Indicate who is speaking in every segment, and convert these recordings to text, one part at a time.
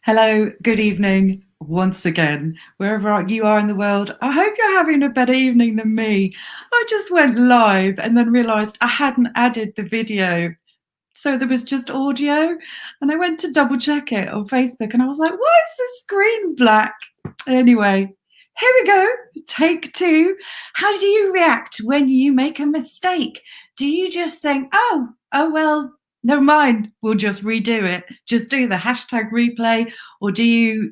Speaker 1: Hello, good evening once again, wherever you are in the world. I hope you're having a better evening than me. I just went live and then realised I hadn't added the video. So there was just audio, and I went to double check it on Facebook and I was like, why is the screen black? Anyway, here we go. Take two. How do you react when you make a mistake? Do you just think, oh, well, never mind, we'll just redo it, just do the hashtag replay? Or do you,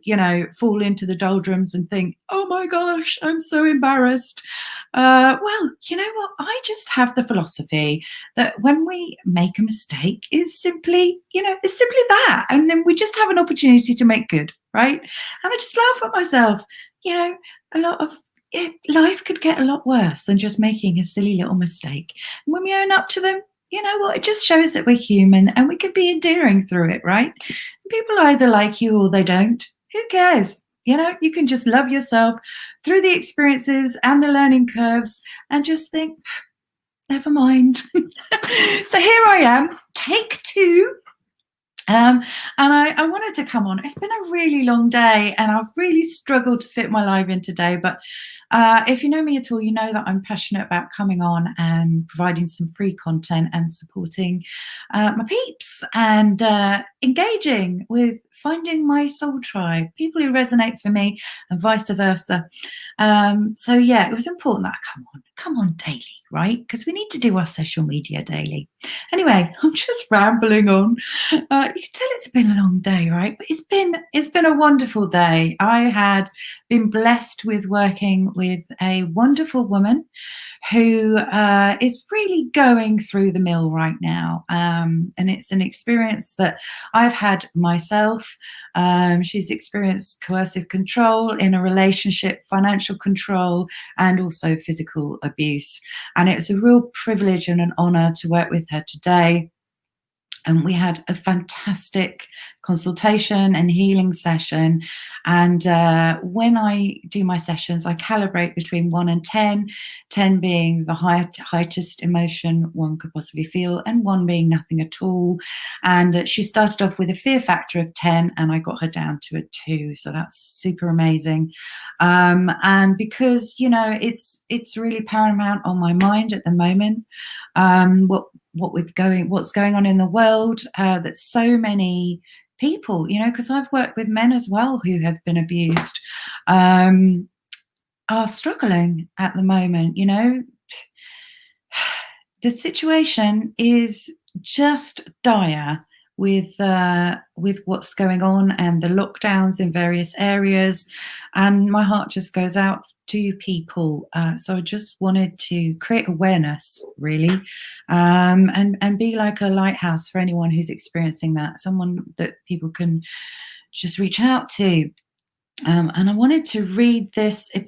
Speaker 1: fall into the doldrums and think, oh my gosh, I'm so embarrassed? Well, you know what? I just have the philosophy that when we make a mistake, it's simply that. And then we just have an opportunity to make good, right? And I just laugh at myself. You know, a lot of life could get a lot worse than just making a silly little mistake. And when we own up to them, you know what? It just shows that we're human and we can be endearing through it, right? People either like you or they don't. Who cares? You can just love yourself through the experiences and the learning curves and just think, never mind. So here I am, take two. And I wanted to come on. It's been a really long day and I've really struggled to fit my live in today. But if you know me at all, you know that I'm passionate about coming on and providing some free content and supporting my peeps and engaging with finding my soul tribe, people who resonate for me and vice versa. So yeah, it was important that I come on daily, right? Because we need to do our social media daily. Anyway, I'm just rambling on. You can tell it's been a long day, right? But it's been a wonderful day. I had been blessed with working with a wonderful woman who is really going through the mill right now, and it's an experience that I've had myself. She's experienced coercive control in a relationship, financial control, and also physical abuse. And it was a real privilege and an honor to work with her today. And we had a fantastic consultation and healing session. And when I do my sessions, I calibrate between 1 and 10, 10 being the highest emotion one could possibly feel, and 1 being nothing at all. And she started off with a fear factor of 10, and I got her down to a 2. So that's super amazing. And because, it's really paramount on my mind at the moment, what's going on in the world, that so many people, because I've worked with men as well who have been abused, are struggling at the moment. The situation is just dire with what's going on and the lockdowns in various areas, and my heart just goes out to people. So I just wanted to create awareness, really, and be like a lighthouse for anyone who's experiencing that, someone that people can just reach out to. And I wanted to read this I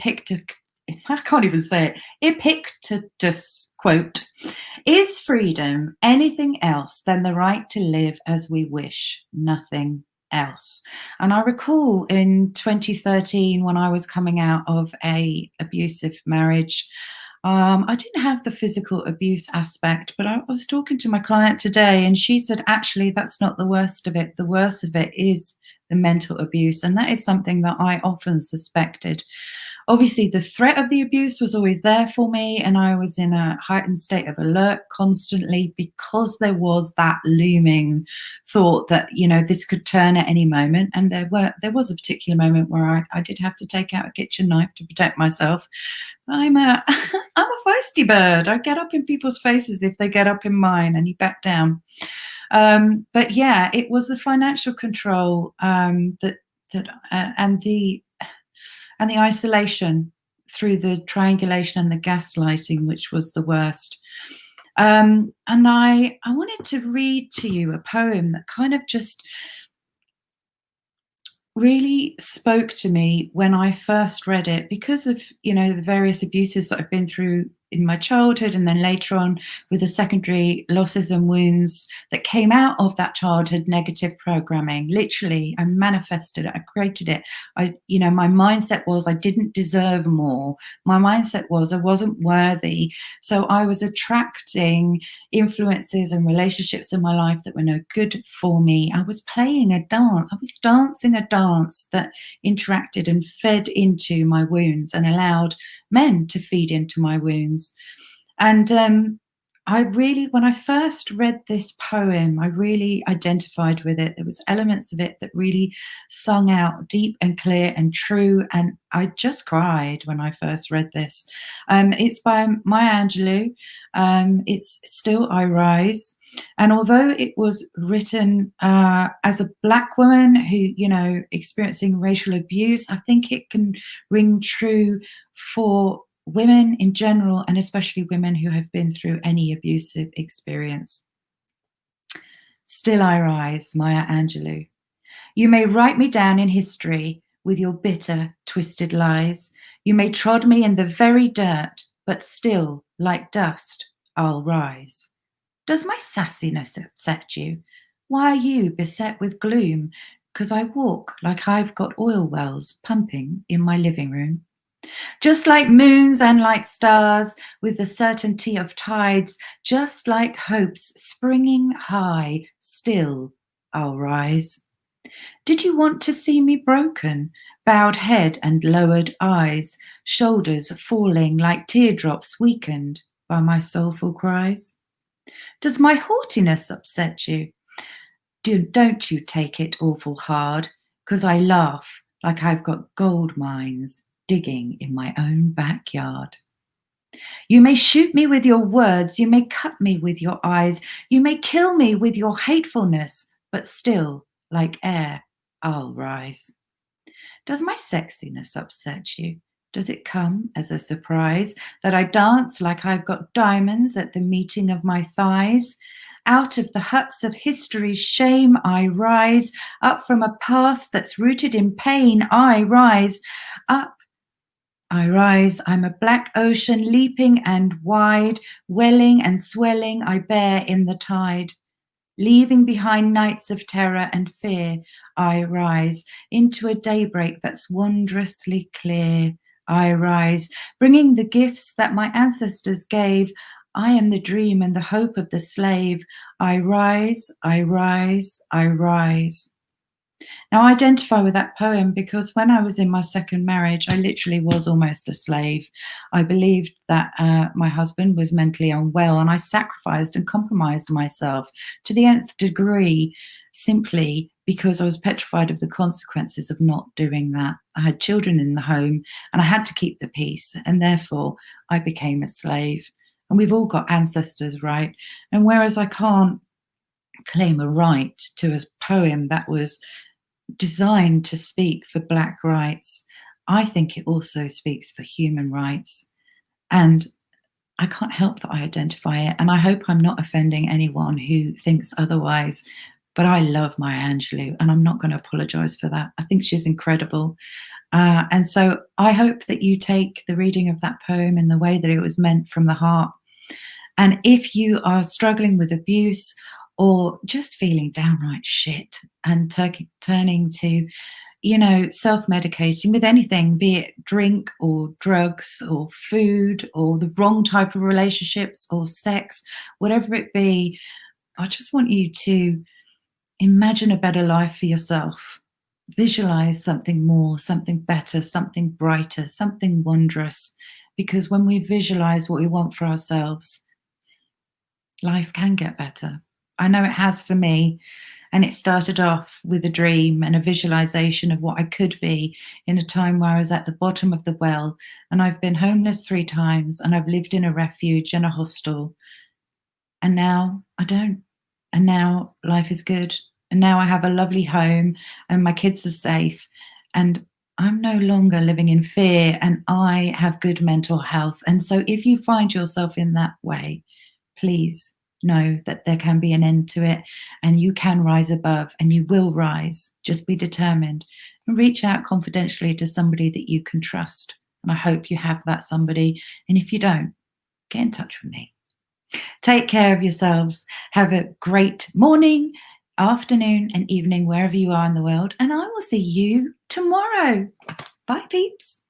Speaker 1: can't even say it, Epictetus quote: "Is freedom anything else than the right to live as we wish? Nothing else." And I recall in 2013, when I was coming out of a abusive marriage, I didn't have the physical abuse aspect, but I was talking to my client today and she said, actually, that's not the worst of it. The worst of it is the mental abuse. And that is something that I often suspected. Obviously, the threat of the abuse was always there for me, and I was in a heightened state of alert constantly because there was that looming thought that, this could turn at any moment. And there was a particular moment where I did have to take out a kitchen knife to protect myself. I'm a I'm a feisty bird. I get up in people's faces if they get up in mine, and you back down. But yeah, it was the financial control, and the isolation through the triangulation and the gaslighting, which was the worst. And I wanted to read to you a poem that kind of just really spoke to me when I first read it, because of, the various abuses that I've been through in my childhood, and then later on with the secondary losses and wounds that came out of that childhood negative programming. Literally, I manifested it, I created it. My mindset was I didn't deserve more. My mindset was I wasn't worthy. So I was attracting influences and relationships in my life that were no good for me. I was playing a dance. I was dancing a dance that interacted and fed into my wounds and allowed men to feed into my wounds. And when I first read this poem, I really identified with it. There was elements of it that really sung out deep and clear and true. And I just cried when I first read this. It's by Maya Angelou. It's Still I Rise. And although it was written as a Black woman who, experiencing racial abuse, I think it can ring true for women in general, and especially women who have been through any abusive experience. Still I rise, Maya Angelou. You may write me down in history with your bitter, twisted lies. You may trod me in the very dirt, but still, like dust, I'll rise. Does my sassiness upset you? Why are you beset with gloom? 'Cause I walk like I've got oil wells pumping in my living room. Just like moons and like stars, with the certainty of tides, just like hopes springing high, still I'll rise. Did you want to see me broken, bowed head and lowered eyes, shoulders falling like teardrops weakened by my soulful cries? Does my haughtiness upset you? Don't you take it awful hard, 'cause I laugh like I've got gold mines digging in my own backyard. You may shoot me with your words, you may cut me with your eyes, you may kill me with your hatefulness, but still, like air, I'll rise. Does my sexiness upset you? Does it come as a surprise that I dance like I've got diamonds at the meeting of my thighs? Out of the huts of history's shame I rise, up from a past that's rooted in pain I rise, up I rise, I'm a black ocean leaping and wide, welling and swelling I bear in the tide. Leaving behind nights of terror and fear, I rise into a daybreak that's wondrously clear. I rise, bringing the gifts that my ancestors gave. I am the dream and the hope of the slave. I rise, I rise, I rise. Now, I identify with that poem because when I was in my second marriage, I literally was almost a slave. I believed that my husband was mentally unwell, and I sacrificed and compromised myself to the nth degree simply because I was petrified of the consequences of not doing that. I had children in the home, and I had to keep the peace, and therefore I became a slave. And we've all got ancestors, right? And whereas I can't claim a right to a poem that was designed to speak for Black rights, I think it also speaks for human rights. And I can't help that I identify it. And I hope I'm not offending anyone who thinks otherwise. But I love Maya Angelou, and I'm not going to apologize for that. I think she's incredible. And so I hope that you take the reading of that poem in the way that it was meant from the heart. And if you are struggling with abuse or just feeling downright shit and turning to, self-medicating with anything, be it drink or drugs or food or the wrong type of relationships or sex, whatever it be, I just want you to imagine a better life for yourself. Visualize something more, something better, something brighter, something wondrous. Because when we visualize what we want for ourselves, life can get better. I know it has for me. And it started off with a dream and a visualization of what I could be in a time where I was at the bottom of the well. And I've been homeless 3 times, and I've lived in a refuge and a hostel. And now I don't. And now life is good. And now I have a lovely home and my kids are safe. And I'm no longer living in fear, and I have good mental health. And so if you find yourself in that way, please know that there can be an end to it, and you can rise above, and you will rise. Just be determined and reach out confidentially to somebody that you can trust. And I hope you have that somebody. And if you don't, get in touch with me. Take care of yourselves. Have a great morning, afternoon, and evening, wherever you are in the world. And I will see you tomorrow. Bye, peeps.